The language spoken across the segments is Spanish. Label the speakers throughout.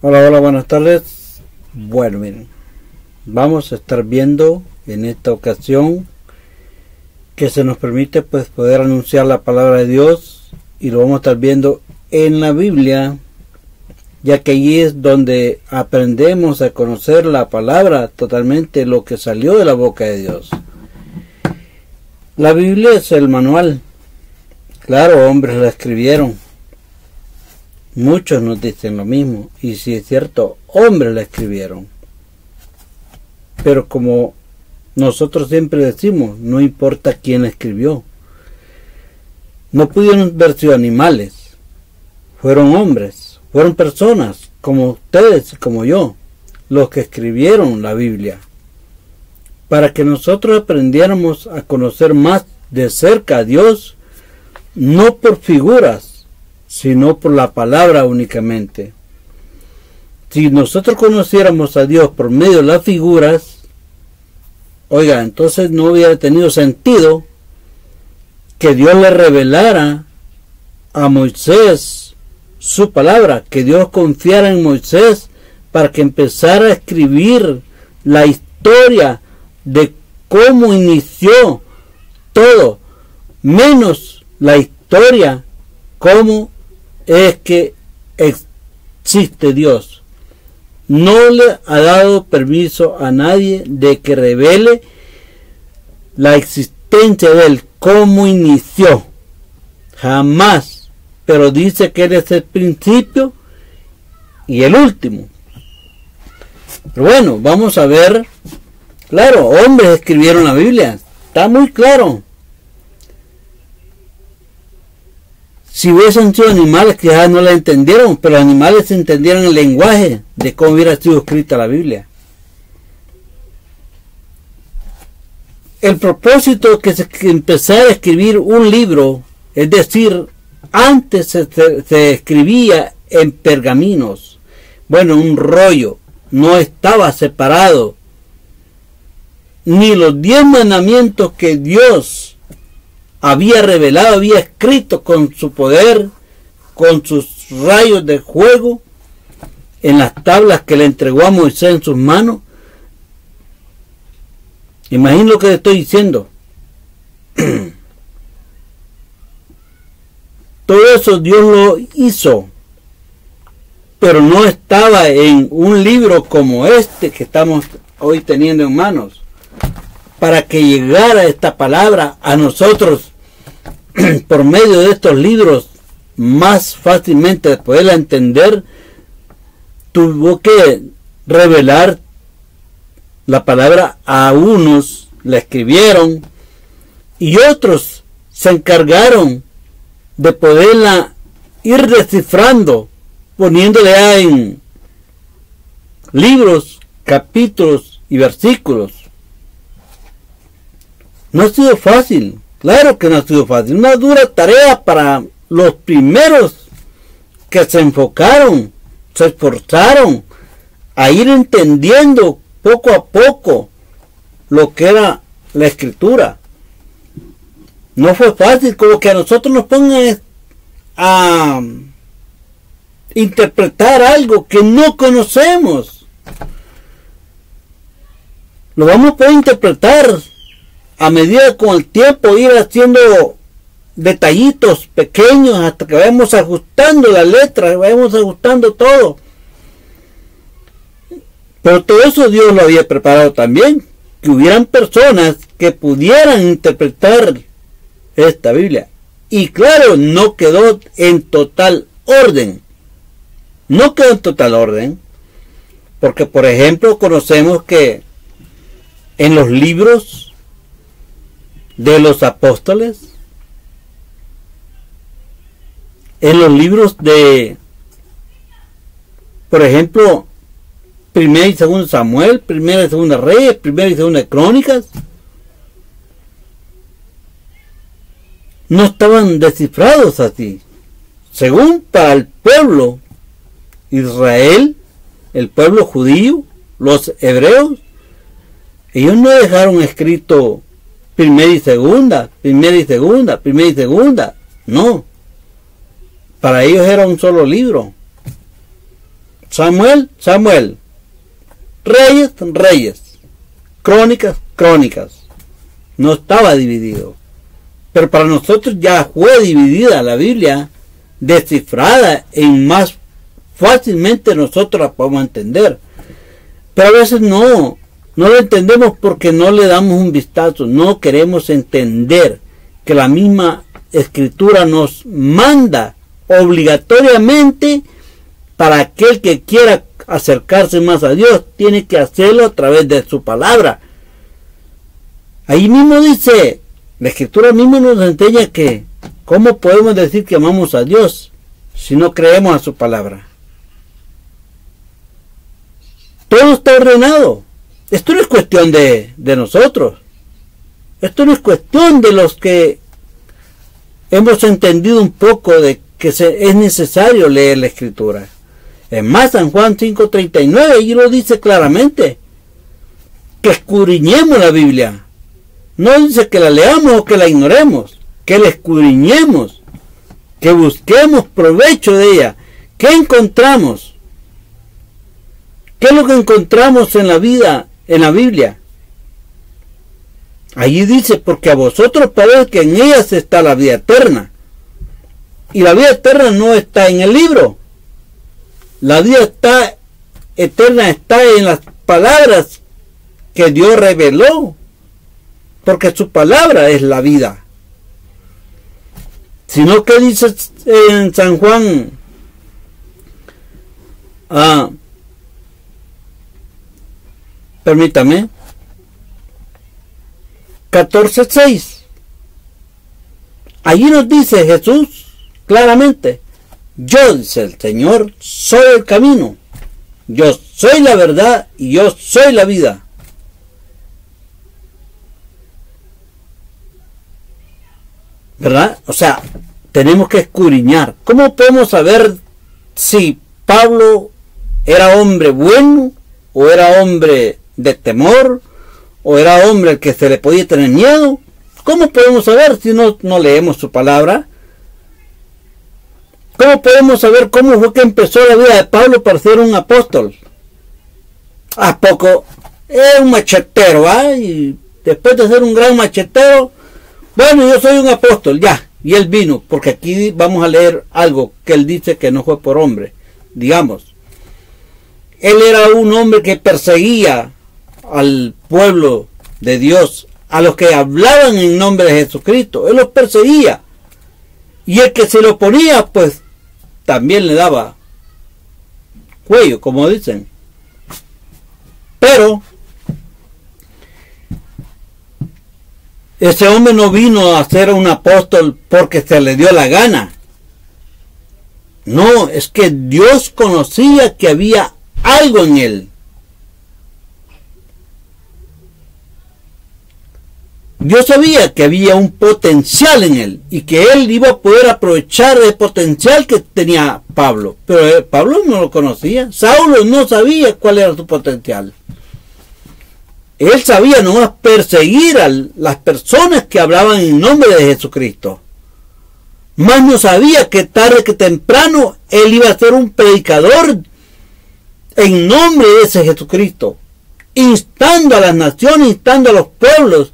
Speaker 1: Hola, hola, buenas tardes. Bueno, miren, vamos a estar viendo en esta ocasión que se nos permite pues poder anunciar la palabra de Dios, y lo vamos a estar viendo en la Biblia, ya que allí es donde aprendemos a conocer la palabra, totalmente lo que salió de la boca de Dios. La Biblia es el manual. Claro, hombres la escribieron. Muchos nos dicen lo mismo, y si es cierto, hombres la escribieron. Pero como nosotros siempre decimos, no importa quién la escribió. No pudieron haber sido animales, fueron hombres, fueron personas como ustedes y como yo, los que escribieron la Biblia, para que nosotros aprendiéramos a conocer más de cerca a Dios, no por figuras, sino por la palabra únicamente. Si nosotros conociéramos a Dios por medio de las figuras, oiga, entonces no hubiera tenido sentido que Dios le revelara a Moisés su palabra, que Dios confiara en Moisés para que empezara a escribir la historia de cómo inició todo, menos la historia cómo es que existe Dios. No le ha dado permiso a nadie de que revele la existencia de él, cómo inició. Jamás. Pero dice que él es el principio y el último. Pero bueno, vamos a ver. Claro, hombres escribieron la Biblia. Está muy claro. Si hubiesen sido animales, quizás no la entendieron, pero los animales entendieron el lenguaje de cómo hubiera sido escrita la Biblia. El propósito que empezara a escribir un libro, es decir, antes se escribía en pergaminos, bueno, un rollo, no estaba separado, ni los 10 mandamientos que Dios había revelado, había escrito con su poder, con sus rayos de fuego, en las tablas que le entregó a Moisés en sus manos. Imagino lo que le estoy diciendo. Todo eso Dios lo hizo, pero no estaba en un libro como este que estamos hoy teniendo en manos, para que llegara esta palabra a nosotros por medio de estos libros más fácilmente de poderla entender. Tuvo que revelar la palabra a unos, la escribieron, y otros se encargaron de poderla ir descifrando, poniéndole en libros, capítulos y versículos. No ha sido fácil, claro que no ha sido fácil, una dura tarea para los primeros que se enfocaron, se esforzaron a ir entendiendo poco a poco lo que era la escritura. No fue fácil, como que a nosotros nos pongan a interpretar algo que no conocemos. Lo vamos a poder interpretar a medida con el tiempo, ir haciendo detallitos pequeños hasta que vayamos ajustando las letras, vayamos ajustando todo. Pero todo eso Dios lo había preparado también, que hubieran personas que pudieran interpretar esta Biblia. Y claro, no quedó en total orden. No quedó en total orden, porque por ejemplo conocemos que en los libros de los apóstoles, en los libros de, por ejemplo, 1 y 2 Samuel, 1 y 2 Reyes, 1 y 2 Crónicas, no estaban descifrados así. Según para el pueblo Israel, el pueblo judío, los hebreos, ellos no dejaron escrito 1 y 2, 1 y 2, 1 y 2, no. Para ellos era un solo libro. Samuel, Samuel. Reyes, Reyes. Crónicas, Crónicas. No estaba dividido. Pero para nosotros ya fue dividida la Biblia, descifrada en más fácilmente nosotros la podemos entender. Pero a veces no lo entendemos porque no le damos un vistazo, no queremos entender que la misma Escritura nos manda obligatoriamente para aquel que quiera acercarse más a Dios, tiene que hacerlo a través de su palabra. Ahí mismo dice, la Escritura mismo nos enseña que ¿cómo podemos decir que amamos a Dios si no creemos a su palabra? Todo está ordenado. Esto no es cuestión de nosotros. Esto no es cuestión de los que hemos entendido un poco de que es necesario leer la Escritura. Es más, San Juan 5:39, allí lo dice claramente, que escudriñemos la Biblia. No dice que la leamos o que la ignoremos, que la escudriñemos, que busquemos provecho de ella. ¿Qué encontramos? ¿Qué es lo que encontramos en la vida, en la Biblia? Allí dice, porque a vosotros parece que en ellas está la vida eterna. Y la vida eterna no está en el libro. La vida eterna está en las palabras que Dios reveló. Porque su palabra es la vida. Sino que dice en San Juan permítame, 14:6. Allí nos dice Jesús claramente, yo, dice el Señor, soy el camino, yo soy la verdad y yo soy la vida. ¿Verdad? O sea, tenemos que escudriñar. ¿Cómo podemos saber si Pablo era hombre bueno o era hombre de temor o era hombre al que se le podía tener miedo? ¿Cómo podemos saber si no leemos su palabra? ¿Cómo podemos saber cómo fue que empezó la vida de Pablo para ser un apóstol? ¿A poco? Es un machetero, ¿ah? Y después de ser un gran machetero, bueno, yo soy un apóstol, ya. Y él vino, porque aquí vamos a leer algo que él dice que no fue por hombre. Digamos, él era un hombre que perseguía al pueblo de Dios, a los que hablaban en nombre de Jesucristo. Él los perseguía. Y el que se lo ponía, pues, también le daba cuello, como dicen. Pero ese hombre no vino a ser un apóstol porque se le dio la gana. No, es que Dios conocía que había algo en él. Dios sabía que había un potencial en él y que él iba a poder aprovechar el potencial que tenía Pablo. Pero Pablo no lo conocía. Saulo no sabía cuál era su potencial. Él sabía nomás perseguir a las personas que hablaban en nombre de Jesucristo. Más no sabía que tarde que temprano él iba a ser un predicador en nombre de ese Jesucristo, instando a las naciones, instando a los pueblos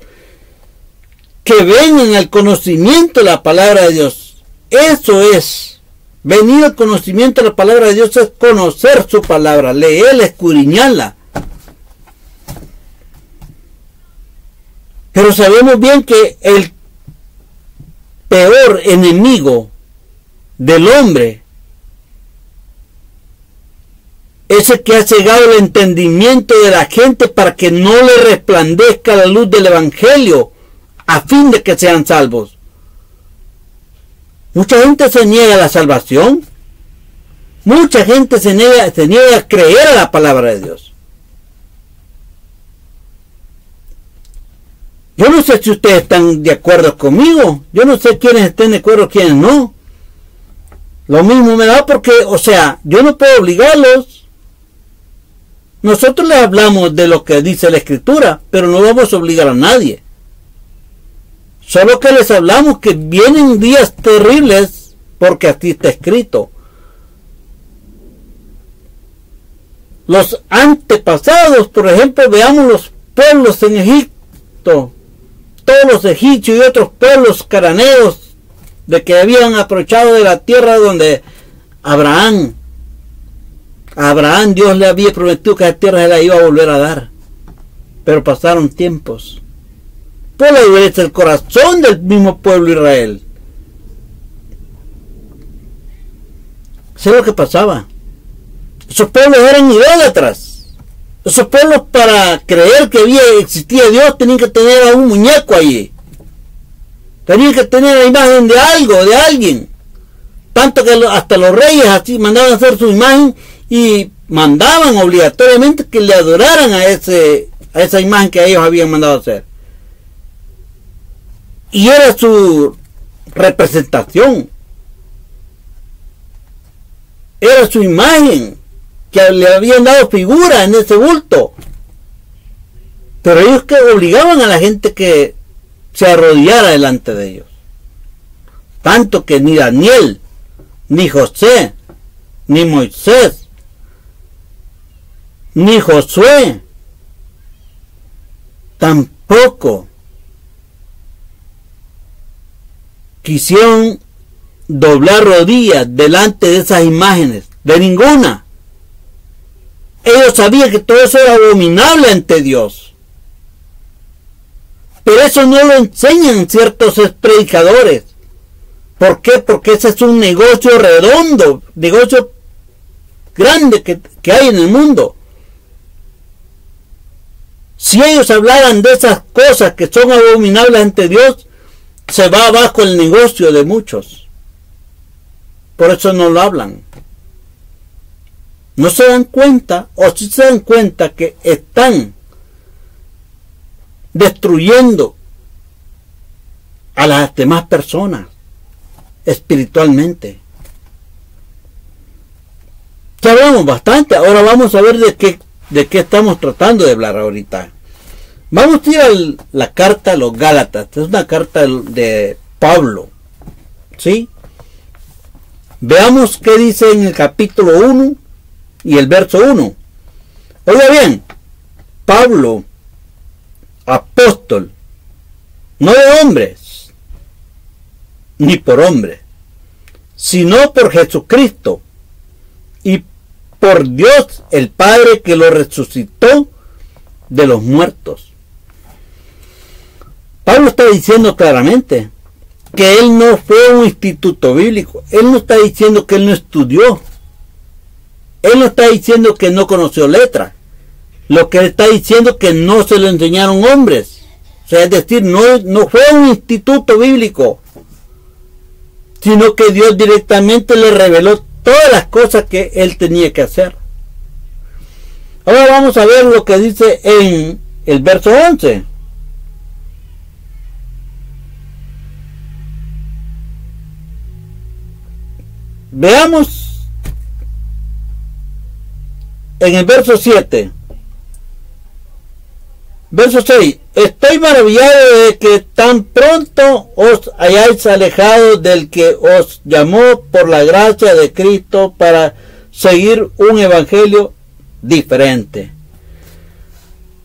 Speaker 1: que vengan al conocimiento de la palabra de Dios. Eso es, venir al conocimiento de la palabra de Dios es conocer su palabra, leerla, escudriñarla. Pero sabemos bien que el peor enemigo del hombre es el que ha cegado el entendimiento de la gente para que no le resplandezca la luz del Evangelio a fin de que sean salvos. Mucha gente se niega a la salvación. Mucha gente se niega a creer a la palabra de Dios. Yo no sé si ustedes están de acuerdo conmigo. Yo no sé quiénes estén de acuerdo y quiénes no. Lo mismo me da porque, o sea, yo no puedo obligarlos. Nosotros les hablamos de lo que dice la Escritura, pero no vamos a obligar a nadie. Solo que les hablamos que vienen días terribles porque así está escrito. los antepasados. Por ejemplo, veamos los pueblos en Egipto, todos los egipcios y otros pueblos cananeos de que habían aprovechado de la tierra donde Abraham Dios le había prometido que esa tierra se la iba a volver a dar, pero pasaron tiempos por la dureza del corazón del mismo pueblo de Israel. ¿Sé lo que pasaba? Esos pueblos eran idólatras. Esos pueblos, para creer que existía Dios, tenían que tener a un muñeco allí. Tenían que tener la imagen de algo, de alguien. Tanto que hasta los reyes así mandaban a hacer su imagen y mandaban obligatoriamente que le adoraran a esa imagen que ellos habían mandado a hacer. Y era su representación. Era su imagen, que le habían dado figura en ese bulto. Pero ellos que obligaban a la gente que se arrodillara delante de ellos. Tanto que ni Daniel, ni José, ni Moisés, ni Josué, tampoco quisieron doblar rodillas delante de esas imágenes, de ninguna. Ellos sabían que todo eso era abominable ante Dios. Pero eso no lo enseñan ciertos predicadores. ¿Por qué? Porque ese es un negocio redondo, negocio grande que hay en el mundo. Si ellos hablaran de esas cosas que son abominables ante Dios, se va abajo el negocio de muchos. Por eso no lo hablan. No se dan cuenta, o si se dan cuenta, que están destruyendo a las demás personas espiritualmente. Ya hablamos bastante. Ahora vamos a ver de qué estamos tratando de hablar ahorita. Vamos a ir a la carta a los Gálatas. Es una carta de Pablo, ¿sí? Veamos qué dice en el capítulo 1 y el verso 1. Oiga bien, Pablo, apóstol, no de hombres, ni por hombres, sino por Jesucristo y por Dios el Padre, que lo resucitó de los muertos. Pablo está diciendo claramente que él no fue un instituto bíblico. Él no está diciendo que él no estudió. Él no está diciendo que no conoció letra. Lo que él está diciendo es que no se lo enseñaron hombres. O sea, es decir, no fue un instituto bíblico, sino que Dios directamente le reveló todas las cosas que él tenía que hacer. Ahora vamos a ver lo que dice en el verso 11. Veamos en el verso 7. Verso 6. Estoy maravillado de que tan pronto os hayáis alejado del que os llamó por la gracia de Cristo para seguir un evangelio diferente.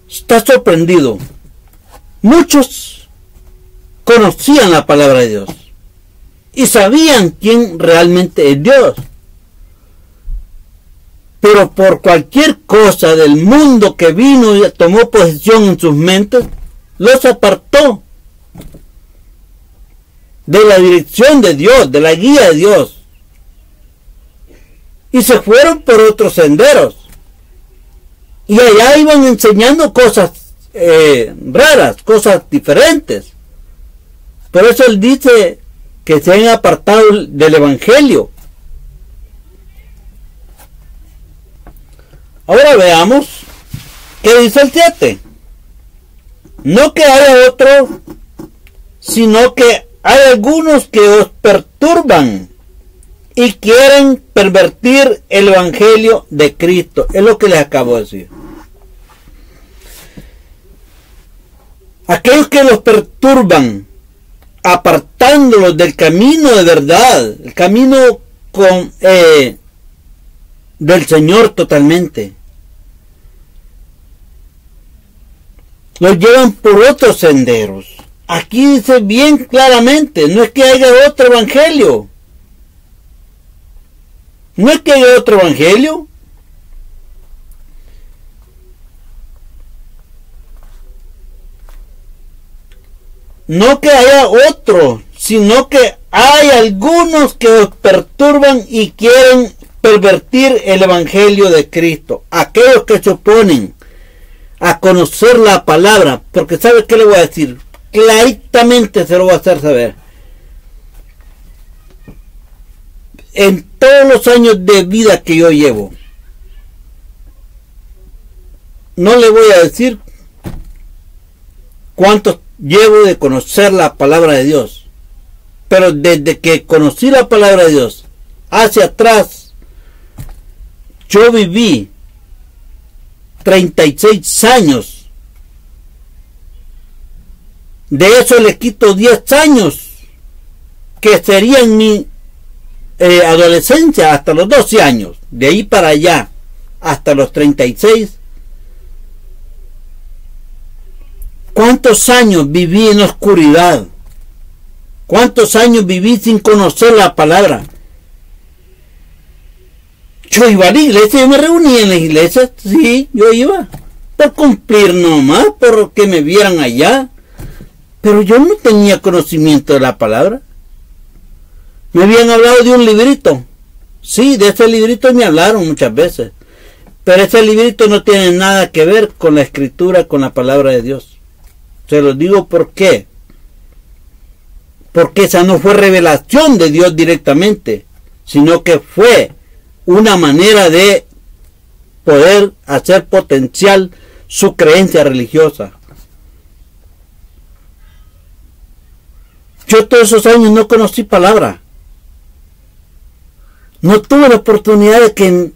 Speaker 1: Está sorprendido. Muchos conocían la palabra de Dios y sabían quién realmente es Dios, pero por cualquier cosa del mundo que vino y tomó posesión en sus mentes, los apartó de la dirección de Dios, de la guía de Dios, y se fueron por otros senderos, y allá iban enseñando cosas raras, cosas diferentes. Por eso él dice que se han apartado del evangelio. Ahora veamos qué dice el 7. No que haya otro, sino que hay algunos que os perturban y quieren pervertir el evangelio de Cristo. Es lo que les acabo de decir. Aquellos que los perturban, apartándolos del camino de verdad, el camino del Señor totalmente. Los llevan por otros senderos. Aquí dice bien claramente, no es que haya otro evangelio. No es que haya otro evangelio. No que haya otro, sino que hay algunos que os perturban y quieren pervertir el evangelio de Cristo. Aquellos que se oponen a conocer la palabra, porque ¿sabe qué le voy a decir? Claramente se lo voy a hacer saber. En todos los años de vida que yo llevo, no le voy a decir cuántos llevo de conocer la palabra de Dios, pero desde que conocí la palabra de Dios hacia atrás, yo viví 36 años. De eso le quito 10 años que serían mi adolescencia hasta los 12 años. De ahí para allá hasta los 36. ¿Cuántos años viví en oscuridad? ¿Cuántos años viví sin conocer la palabra? Yo iba a la iglesia, yo me reunía en la iglesia, sí, yo iba, por cumplir nomás, por que me vieran allá. Pero yo no tenía conocimiento de la palabra. Me habían hablado de un librito. Sí, de ese librito me hablaron muchas veces. Pero ese librito no tiene nada que ver con la escritura, con la palabra de Dios. Se los digo por qué. Porque esa no fue revelación de Dios directamente, sino que fue una manera de poder hacer potencial su creencia religiosa. Yo todos esos años no conocí palabra. No tuve la oportunidad de que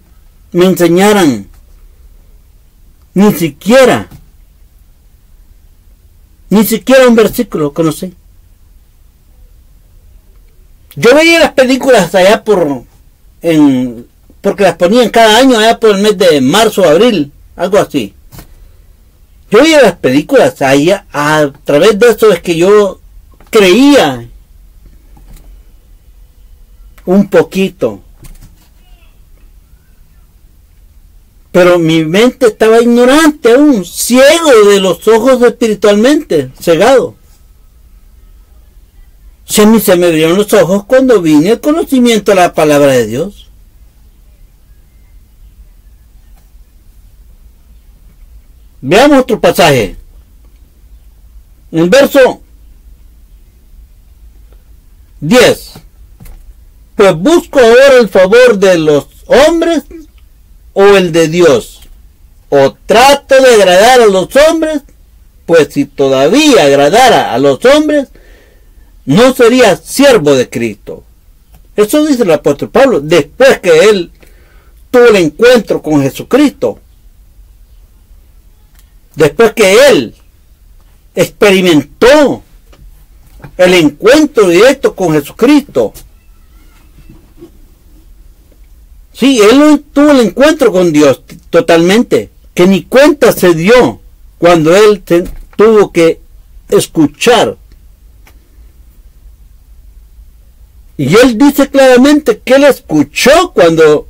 Speaker 1: me enseñaran. Ni siquiera un versículo conocí. Yo veía las películas allá porque las ponían cada año allá por el mes de marzo o abril, algo así. Yo veía las películas allá, a través de eso es que yo creía un poquito, pero mi mente estaba ignorante aún, ciego de los ojos espiritualmente, cegado. Si a mí se me abrieron los ojos cuando vine al conocimiento de la palabra de Dios. Veamos otro pasaje. En el verso 10. Pues busco ahora el favor de los hombres o el de Dios. O trato de agradar a los hombres, pues si todavía agradara a los hombres, no sería siervo de Cristo. Eso dice el apóstol Pablo, después que él tuvo el encuentro con Jesucristo. Después que él experimentó el encuentro directo con Jesucristo. Sí, él tuvo el encuentro con Dios totalmente, que ni cuenta se dio cuando él tuvo que escuchar. Y él dice claramente que él escuchó cuando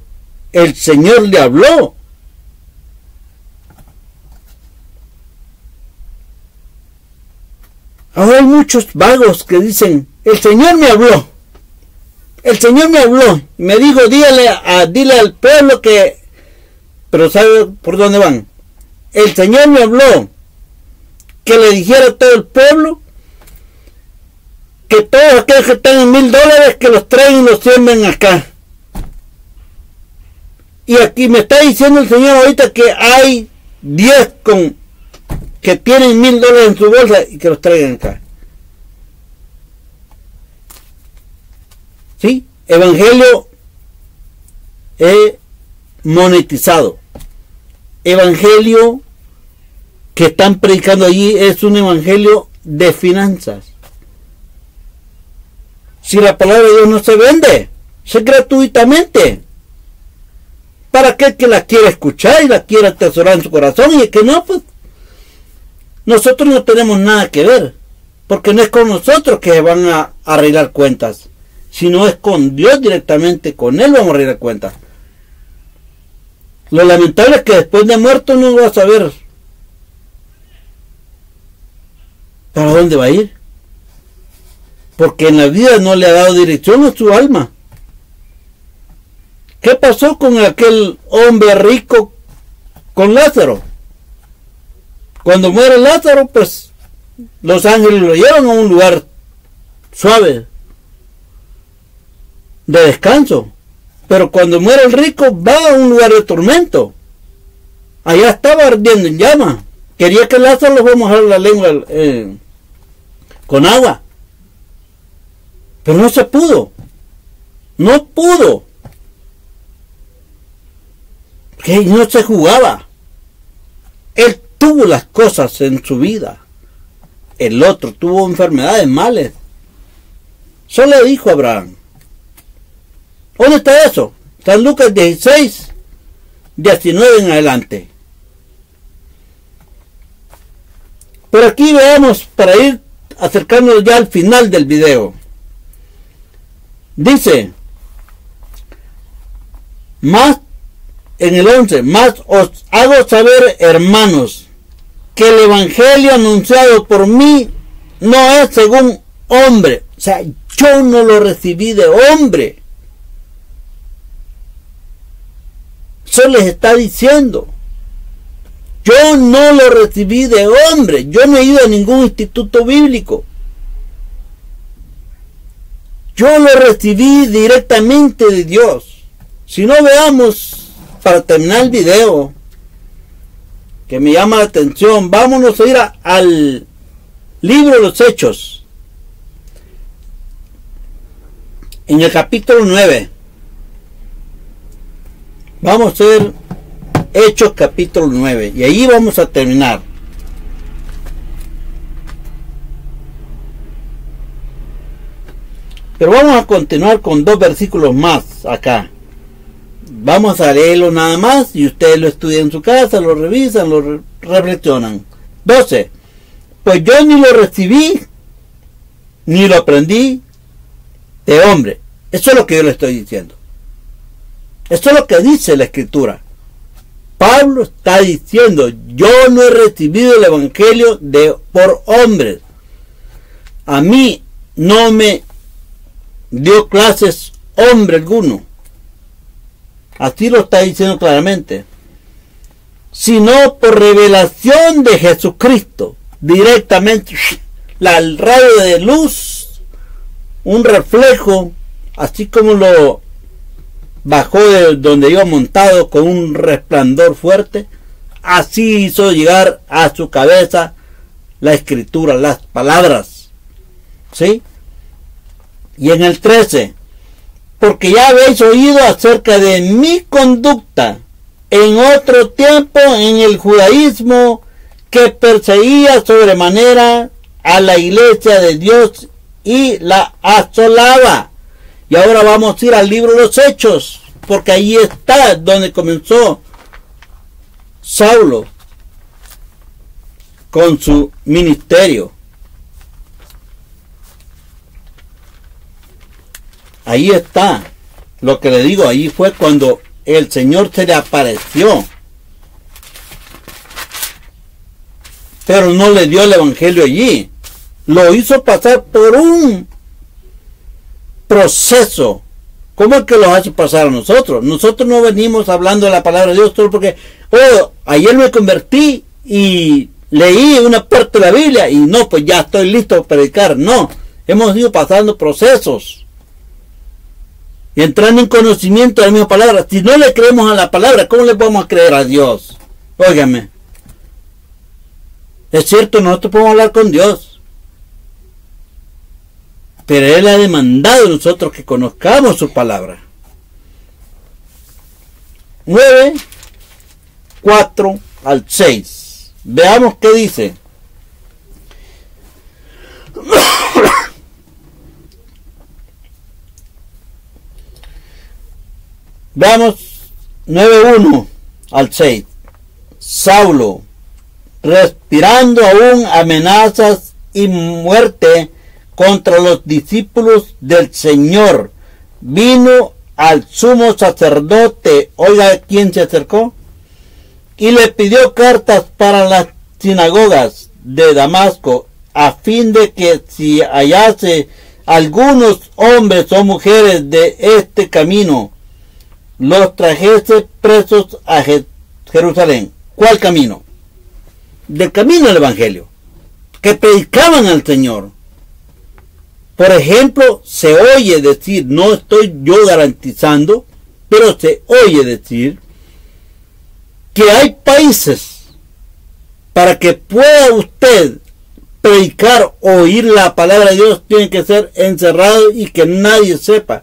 Speaker 1: el Señor le habló. Ahora hay muchos vagos que dicen, el Señor me habló. El Señor me habló. Y me dijo, dile al pueblo que... Pero ¿sabe por dónde van? El Señor me habló. Que le dijera a todo el pueblo que todos aquellos que están en $1000 que los traigan y los siembren acá. Y aquí me está diciendo el Señor ahorita que hay 10 que tienen $1000 en su bolsa y que los traigan acá. ¿Sí? Evangelio monetizado. Evangelio que están predicando allí es un evangelio de finanzas. Si la palabra de Dios no se vende, es gratuitamente. Para aquel que la quiera escuchar y la quiera atesorar en su corazón, y el que no, pues nosotros no tenemos nada que ver, porque no es con nosotros que van a arreglar cuentas, sino es con Dios directamente, con Él vamos a arreglar cuentas. Lo lamentable es que después de muerto no va a saber para dónde va a ir, porque en la vida no le ha dado dirección a su alma. ¿Qué pasó con aquel hombre rico, con Lázaro? Cuando muere Lázaro, pues los ángeles lo llevan a un lugar suave de descanso, pero cuando muere el rico va a un lugar de tormento. Allá estaba ardiendo en llama. Quería que Lázaro le fuera a mojar la lengua con agua, pero no se pudo. No pudo, que no se jugaba. Él tuvo las cosas en su vida. El otro tuvo enfermedades, males. Solo le dijo a Abraham. ¿Dónde está eso? Está en Lucas 16, 19 en adelante. Pero aquí veamos, para ir acercándonos ya al final del video. Dice, más en el 11, más os hago saber, hermanos, que el evangelio anunciado por mí no es según hombre. O sea, yo no lo recibí de hombre. Eso les está diciendo. Yo no lo recibí de hombre. Yo no he ido a ningún instituto bíblico. Yo lo recibí directamente de Dios. Si no, veamos, para terminar el video, que me llama la atención, vámonos a ir al libro de los Hechos, en el capítulo 9. Vamos a ver Hechos capítulo 9, y ahí vamos a terminar. Pero vamos a continuar con 2 versículos más acá. Vamos a leerlo nada más y ustedes lo estudian en su casa, lo revisan, lo reflexionan. 12. Pues yo ni lo recibí, ni lo aprendí de hombre. Eso es lo que yo le estoy diciendo. Esto es lo que dice la Escritura. Pablo está diciendo, yo no he recibido el evangelio por hombres. A mí no me dio clases hombre alguno. Así lo está diciendo claramente. Sino por revelación de Jesucristo. Directamente. El rayo de luz. Un reflejo. Así como lo bajó de donde iba montado con un resplandor fuerte. Así hizo llegar a su cabeza la escritura, las palabras. ¿Sí? Y en el 13. Porque ya habéis oído acerca de mi conducta en otro tiempo en el judaísmo, que perseguía sobremanera a la iglesia de Dios y la asolaba. Y ahora vamos a ir al libro de los Hechos, porque ahí está donde comenzó Saulo con su ministerio. Ahí está lo que le digo. Ahí fue cuando el Señor se le apareció, pero no le dio el evangelio allí. Lo hizo pasar por un proceso. ¿Cómo es que lo hace pasar a nosotros? Nosotros no venimos hablando de la palabra de Dios solo porque, ayer me convertí y leí una parte de la Biblia y no, pues ya estoy listo para predicar. No, hemos ido pasando procesos y entrando en conocimiento de la misma palabra. Si no le creemos a la palabra, ¿cómo le podemos creer a Dios? Óigame. Es cierto, nosotros podemos hablar con Dios, pero Él ha demandado de nosotros que conozcamos su palabra. 9, 4 al 6. Veamos qué dice. Veamos 9:1 al 6. Saulo, respirando aún amenazas y muerte contra los discípulos del Señor, vino al sumo sacerdote, oiga quién se acercó, y le pidió cartas para las sinagogas de Damasco, a fin de que si hallase algunos hombres o mujeres de este camino, los trajese presos a Jerusalén. ¿Cuál camino? Del camino del Evangelio, que predicaban al Señor. Por ejemplo, se oye decir, no estoy yo garantizando, pero se oye decir que hay países para que pueda usted predicar o oír la palabra de Dios, tiene que ser encerrado y que nadie sepa.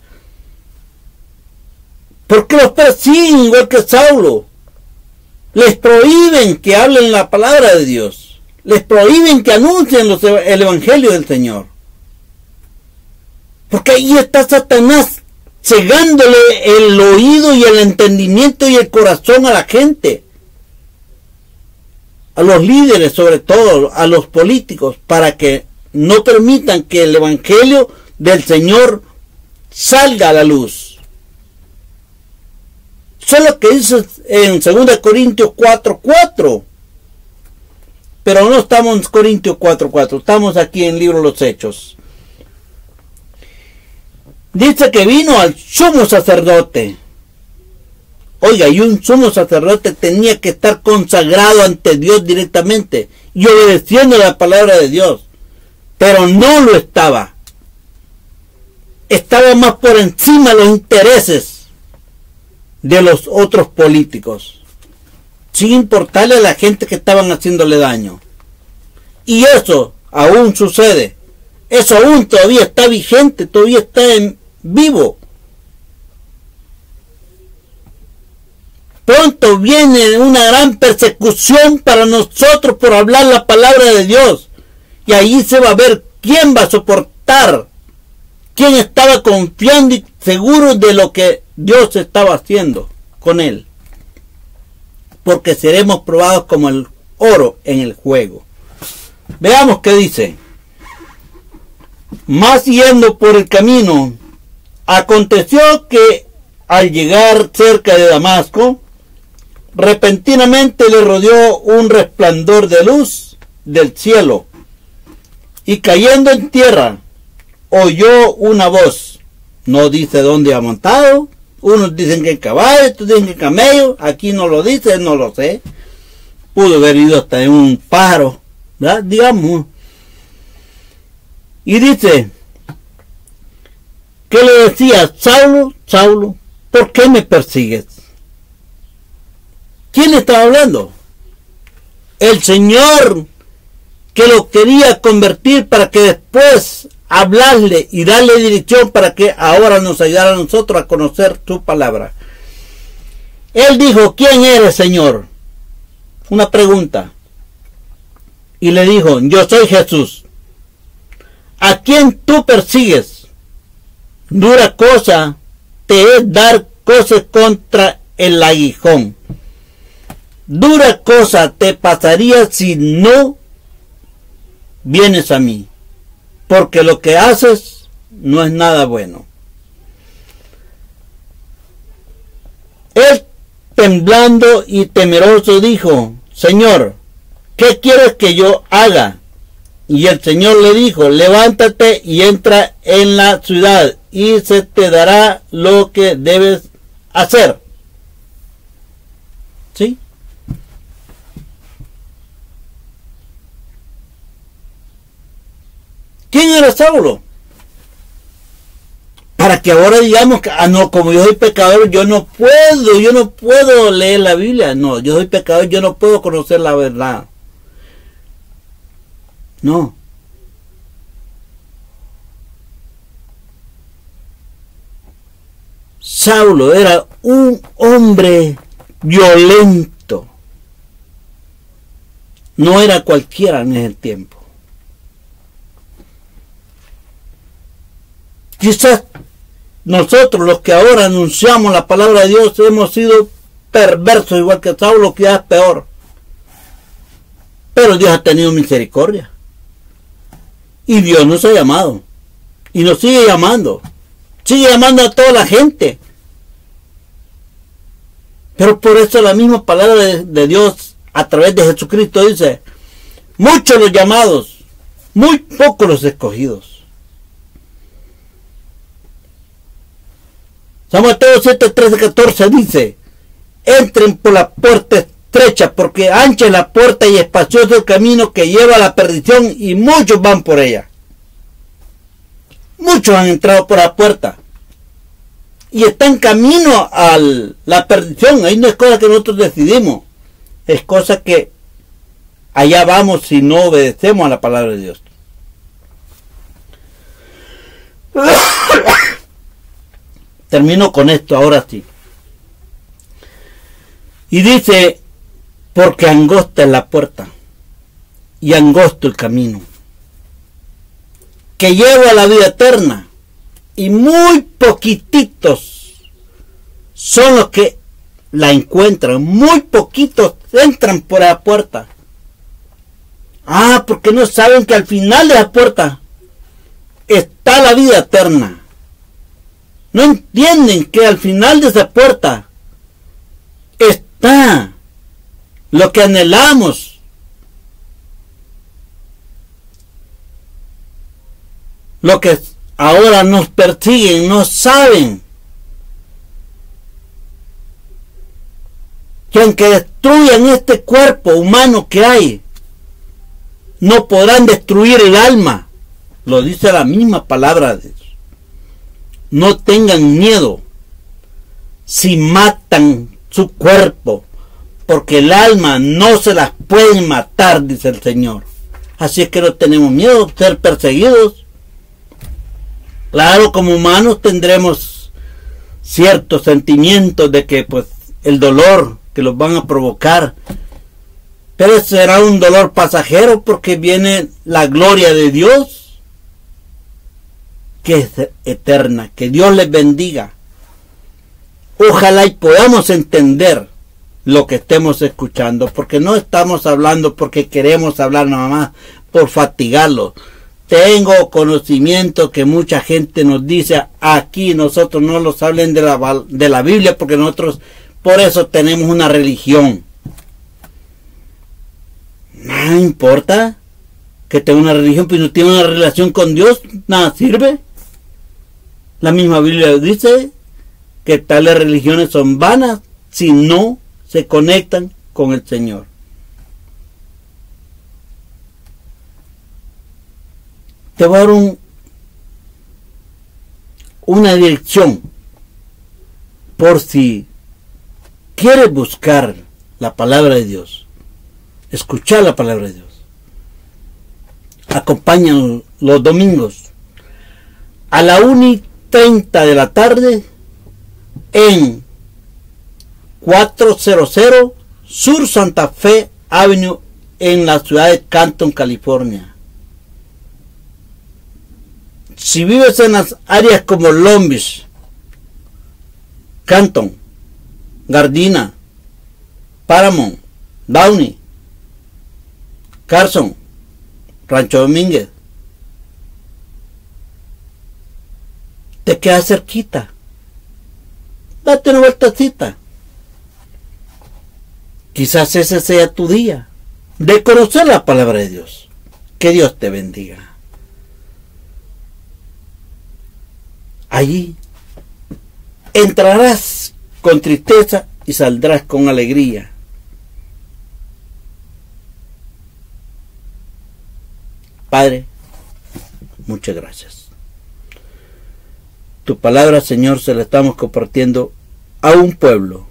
Speaker 1: Porque los persiguen igual que Saulo. Les prohíben que hablen la palabra de Dios. Les prohíben que anuncien el Evangelio del Señor. Porque ahí está Satanás cegándole el oído y el entendimiento y el corazón a la gente. A los líderes, sobre todo, a los políticos, para que no permitan que el Evangelio del Señor salga a la luz. Eso es lo que dice en 2 Corintios 4:4. Pero no estamos en Corintios 4:4, estamos aquí en el libro de los Hechos. Dice que vino al sumo sacerdote. Oiga, y un sumo sacerdote tenía que estar consagrado ante Dios directamente y obedeciendo la palabra de Dios. Pero no lo estaba. Estaba más por encima de los intereses de los otros políticos, sin importarle a la gente que estaban haciéndole daño. Y eso aún sucede. Eso aún todavía está vigente, todavía está en vivo. Pronto viene una gran persecución para nosotros por hablar la palabra de Dios. Y ahí se va a ver quién va a soportar, quién estaba confiando y seguro de lo que Dios estaba haciendo con él. Porque seremos probados como el oro en el juego. Veamos qué dice. Más yendo por el camino, aconteció que al llegar cerca de Damasco, repentinamente le rodeó un resplandor de luz del cielo, y cayendo en tierra, oyó una voz. No dice dónde iba montado. Unos dicen que en caballo, otros dicen que en camello. Aquí no lo dice, no lo sé. Pudo haber ido hasta en un pájaro, ¿verdad? Digamos. Y dice que le decía: Saulo, Saulo, ¿por qué me persigues? ¿Quién estaba hablando? El Señor, que lo quería convertir para que después hablarle y darle dirección para que ahora nos ayudara a nosotros a conocer su palabra. Él dijo: ¿quién eres, Señor? Una pregunta. Y le dijo: yo soy Jesús, a quien tú persigues. Dura cosa te es dar cosas contra el aguijón. Dura cosa te pasaría si no vienes a mí, porque lo que haces no es nada bueno. Él, temblando y temeroso, dijo: Señor, ¿qué quieres que yo haga? Y el Señor le dijo: levántate y entra en la ciudad, y se te dará lo que debes hacer. ¿Sí? ¿Quién era Saulo? Para que ahora digamos que, no, como yo soy pecador, yo no puedo leer la Biblia. No, yo soy pecador, yo no puedo conocer la verdad. No. Saulo era un hombre violento. No era cualquiera en ese tiempo. Quizás nosotros, los que ahora anunciamos la palabra de Dios, hemos sido perversos igual que Saulo, quizás peor. Pero Dios ha tenido misericordia. Y Dios nos ha llamado. Y nos sigue llamando. Sigue llamando a toda la gente. Pero por eso la misma palabra de Dios a través de Jesucristo dice: muchos los llamados, muy pocos los escogidos. San Mateo 7, 13, 14 dice: entren por la puerta estrecha, porque ancha es la puerta y espacioso el camino que lleva a la perdición, y muchos van por ella. Muchos han entrado por la puerta y están camino a la perdición. Ahí no es cosa que nosotros decidimos, es cosa que allá vamos si no obedecemos a la palabra de Dios. Termino con esto ahora sí. Y dice: porque angosta es la puerta y angosto el camino que lleva a la vida eterna, y muy poquititos son los que la encuentran. Muy poquitos entran por la puerta. Porque no saben que al final de la puerta está la vida eterna. No entienden que al final de esa puerta está lo que anhelamos. Lo que ahora nos persiguen, no saben que aunque destruyan este cuerpo humano que hay, no podrán destruir el alma. Lo dice la misma palabra de Dios. No tengan miedo si matan su cuerpo, porque el alma no se las pueden matar, dice el Señor. Así es que no tenemos miedo de ser perseguidos. Claro, como humanos tendremos ciertos sentimientos de que pues el dolor que los van a provocar, pero será un dolor pasajero, porque viene la gloria de Dios, que es eterna. Que Dios les bendiga. Ojalá y podamos entender lo que estemos escuchando, porque no estamos hablando porque queremos hablar nada más por fatigarlo. Tengo conocimiento que mucha gente nos dice: aquí nosotros no los hablen de la Biblia, porque nosotros por eso tenemos una religión. No importa que tenga una religión, pero no tiene una relación con Dios, nada sirve. La misma Biblia dice que tales religiones son vanas si no se conectan con el Señor. Te voy a dar una dirección por si quieres buscar la palabra de Dios, escuchar la palabra de Dios. Acompáñanos los domingos a la 1:30 de la tarde en 400 Sur Santa Fe Avenue en la ciudad de Canton, California. Si vives en las áreas como Long Beach, Canton, Gardena, Paramount, Downey, Carson, Rancho Domínguez, te queda cerquita, date una vueltacita. Quizás ese sea tu día de conocer la palabra de Dios. Que Dios te bendiga. Allí entrarás con tristeza y saldrás con alegría. Padre, muchas gracias. Tu palabra, Señor, se la estamos compartiendo a un pueblo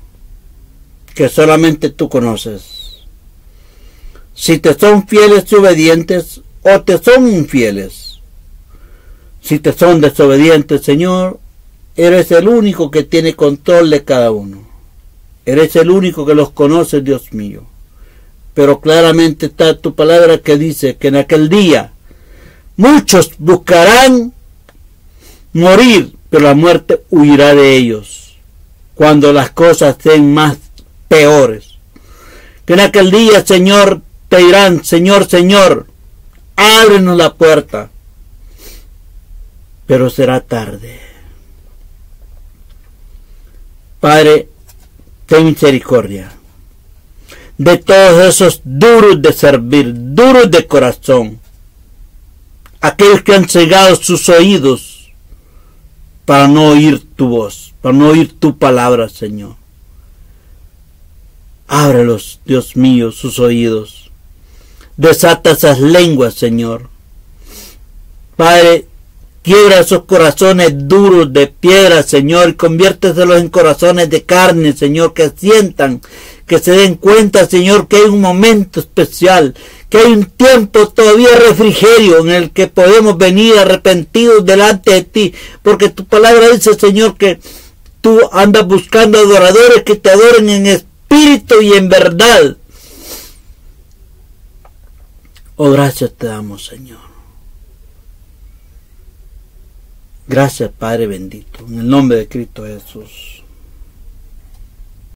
Speaker 1: que solamente tú conoces. Si te son fieles y obedientes o te son infieles. Si te son desobedientes, Señor, eres el único que tiene control de cada uno. Eres el único que los conoce, Dios mío. Pero claramente está tu palabra que dice que en aquel día muchos buscarán morir, pero la muerte huirá de ellos cuando las cosas sean más peores. Que en aquel día, Señor, te dirán, Señor, Señor, ábrenos la puerta. Pero será tarde. Padre, ten misericordia de todos esos duros de servir, duros de corazón, aquellos que han cegado sus oídos para no oír tu voz, para no oír tu palabra, Señor. Ábrelos, Dios mío, sus oídos. Desata esas lenguas, Señor. Padre, quiebra esos corazones duros de piedra, Señor, y conviérteselos en corazones de carne, Señor, que sientan, que se den cuenta, Señor, que hay un momento especial, que hay un tiempo todavía refrigerio en el que podemos venir arrepentidos delante de ti, porque tu palabra dice, Señor, que tú andas buscando adoradores que te adoren en espíritu y en verdad. Oh, gracias te damos, Señor. Gracias, Padre bendito, en el nombre de Cristo Jesús.